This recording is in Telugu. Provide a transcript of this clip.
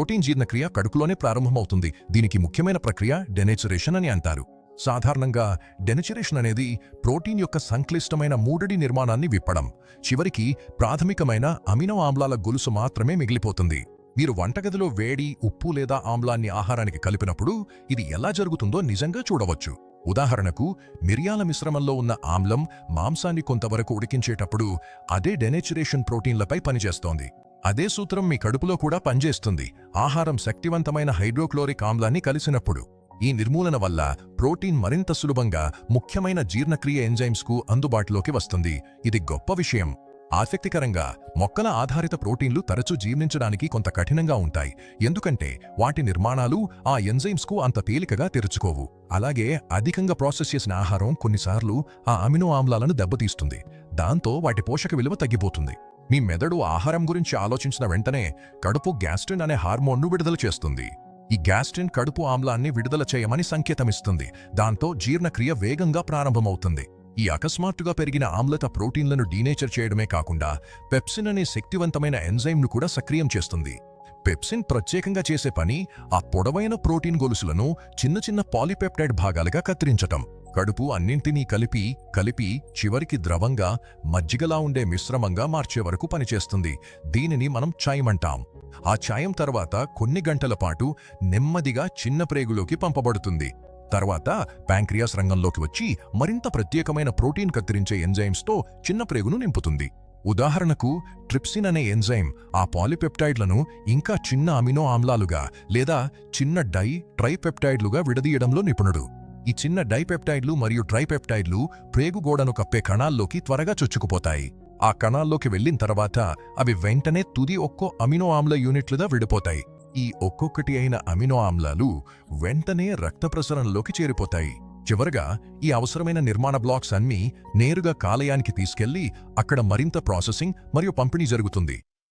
ప్రోటీన్ జీర్ణక్రియ కడుపులోనే ప్రారంభమవుతుంది. దీనికి ముఖ్యమైన ప్రక్రియ డెనేచురేషన్ అని అంటారు. సాధారణంగా డెనేచురేషన్ అనేది ప్రోటీన్ యొక్క సంక్లిష్టమైన మూడడి నిర్మాణాన్ని విప్పడం. చివరికి ప్రాథమికమైన అమినో ఆమ్లాల గొలుసు మాత్రమే మిగిలిపోతుంది. మీరు వంటగదిలో వేడి, ఉప్పు లేదా ఆమ్లాన్ని ఆహారానికి కలిపినప్పుడు ఇది ఎలా జరుగుతుందో నిజంగా చూడవచ్చు. ఉదాహరణకు, మిరియాల మిశ్రమంలో ఉన్న ఆమ్లం మాంసాన్ని కొంతవరకు ఉడికించేటప్పుడు అదే డెనేచురేషన్ ప్రోటీన్లపై పనిచేస్తోంది. అదే సూత్రం మీ కడుపులో కూడా పనిచేస్తుంది. ఆహారం శక్తివంతమైన హైడ్రోక్లోరిక్ ఆమ్లాన్ని కలిసినప్పుడు ఈ నిర్మూలన వల్ల ప్రోటీన్ మరింత సులభంగా ముఖ్యమైన జీర్ణక్రియ ఎంజైమ్స్కు అందుబాటులోకి వస్తుంది. ఇది గొప్ప విషయం. ఆసక్తికరంగా, మొక్కల ఆధారిత ప్రోటీన్లు తరచూ జీర్ణించడానికి కొంత కఠినంగా ఉంటాయి, ఎందుకంటే వాటి నిర్మాణాలు ఆ ఎంజైమ్స్కు అంత తేలికగా తెరుచుకోవు. అలాగే అధికంగా ప్రాసెస్ చేసిన ఆహారం కొన్నిసార్లు ఆ అమినో ఆమ్లాలను దెబ్బతీస్తుంది. దాంతో వాటి పోషక విలువ తగ్గిపోతుంది. మీ మెదడు ఆహారం గురించి ఆలోచించిన వెంటనే కడుపు గ్యాస్ట్రిన్ అనే హార్మోన్ను విడుదల చేస్తుంది. ఈ గ్యాస్ట్రిన్ కడుపు ఆమ్లాన్ని విడుదల చేయమని సంకేతమిస్తుంది. దాంతో జీర్ణక్రియ వేగంగా ప్రారంభమవుతుంది. ఈ అకస్మాత్తుగా పెరిగిన ఆమ్లత ప్రోటీన్లను డీనేచర్ చేయడమే కాకుండా పెప్సిన్ అనే శక్తివంతమైన ఎంజైమ్ను కూడా సక్రియం చేస్తుంది. పెప్సిన్ ప్రత్యేకంగా చేసే పని ఆ పొడవైన ప్రోటీన్ గొలుసులను చిన్న చిన్న పాలిపెప్టైడ్ భాగాలుగా కత్తిరించటం. కడుపు అన్నింటినీ కలిపి చివరికి ద్రవంగా, మజ్జిగలా ఉండే మిశ్రమంగా మార్చే వరకు పనిచేస్తుంది. దీనిని మనం చాయం అంటాం. ఆ చాయం తర్వాత కొన్ని గంటల పాటు నెమ్మదిగా చిన్న ప్రేగులోకి పంపబడుతుంది. తర్వాత ప్యాంక్రియాస్ రంగంలోకి వచ్చి మరింత ప్రత్యేకమైన ప్రోటీన్ కత్తిరించే ఎంజైమ్స్తో చిన్న ప్రేగును నింపుతుంది. ఉదాహరణకు, ట్రిప్సిన్ అనే ఎంజైమ్ ఆ పాలిపెప్టైడ్లను ఇంకా చిన్న అమినో ఆమ్లాలుగా లేదా చిన్న ట్రైపెప్టైడ్లుగా విడదీయడంలో నిపుణుడు. ఈ చిన్న డైపెప్టైడ్లు మరియు ట్రైపెప్టైడ్లు ప్రేగు గోడను కప్పే కణాల్లోకి త్వరగా చొచ్చుకుపోతాయి. ఆ కణాల్లోకి వెళ్లిన తర్వాత అవి వెంటనే తుది ఒక్కో అమినో ఆమ్ల యూనిట్లుగా విడిపోతాయి. ఈ ఒక్కొక్కటి అయిన అమినో ఆమ్లాలు వెంటనే రక్త ప్రసరణలోకి చేరిపోతాయి. చివరగా ఈ అవసరమైన నిర్మాణ బ్లాక్స్ అన్నీ నేరుగా కాలేయానికి తీసుకెళ్లి అక్కడ మరింత ప్రాసెసింగ్ మరియు పంపిణీ జరుగుతుంది.